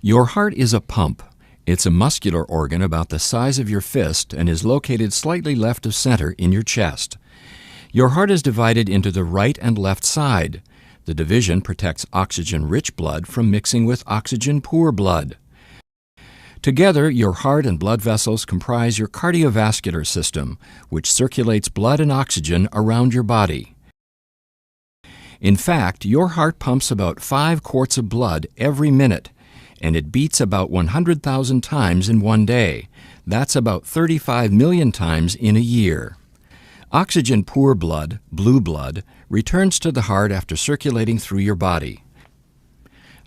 Your heart is a pump. It's a muscular organ about the size of your fist and is located slightly left of center in your chest. Your heart is divided into the right and left side. The division protects oxygen-rich blood from mixing with oxygen-poor blood. Together, your heart and blood vessels comprise your cardiovascular system, which circulates blood and oxygen around your body. In fact, your heart pumps about 5 quarts of blood every minute, and it beats about 100,000 times in one day. That's about 35 million times in a year. Oxygen-poor blood, blue blood, returns to the heart after circulating through your body.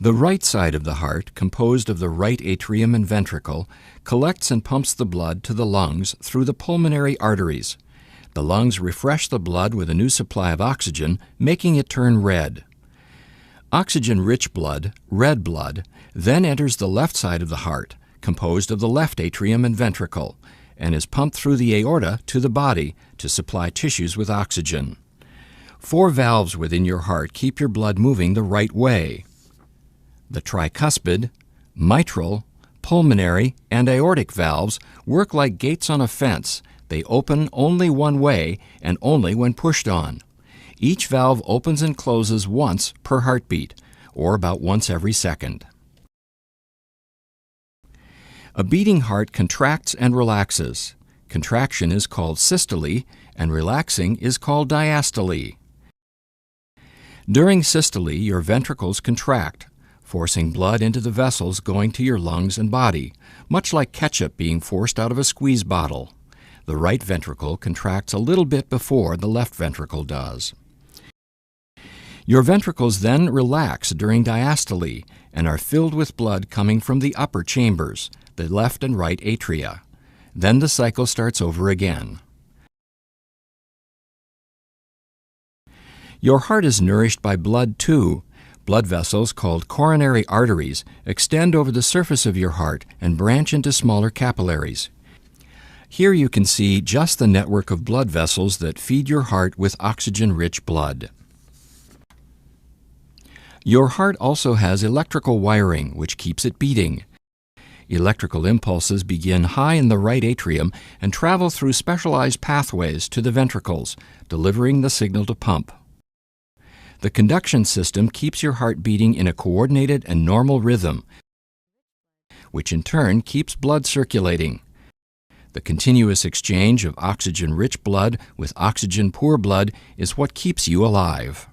The right side of the heart, composed of the right atrium and ventricle, collects and pumps the blood to the lungs through the pulmonary arteries. The lungs refresh the blood with a new supply of oxygen, making it turn red. Oxygen-rich blood, red blood, then enters the left side of the heart, composed of the left atrium and ventricle, and is pumped through the aorta to the body to supply tissues with oxygen. 4 valves within your heart keep your blood moving the right way. The tricuspid, mitral, pulmonary, and aortic valves work like gates on a fence. They open only one way and only when pushed on. Each valve opens and closes once per heartbeat, or about once every second. A beating heart contracts and relaxes. Contraction is called systole, and relaxing is called diastole. During systole, your ventricles contract, forcing blood into the vessels going to your lungs and body, much like ketchup being forced out of a squeeze bottle. The right ventricle contracts a little bit before the left ventricle does. Your ventricles then relax during diastole and are filled with blood coming from the upper chambers, the left and right atria. Then the cycle starts over again. Your heart is nourished by blood too. Blood vessels called coronary arteries extend over the surface of your heart and branch into smaller capillaries. Here you can see just the network of blood vessels that feed your heart with oxygen-rich blood. Your heart also has electrical wiring, which keeps it beating. Electrical impulses begin high in the right atrium and travel through specialized pathways to the ventricles, delivering the signal to pump. The conduction system keeps your heart beating in a coordinated and normal rhythm, which in turn keeps blood circulating. The continuous exchange of oxygen-rich blood with oxygen-poor blood is what keeps you alive.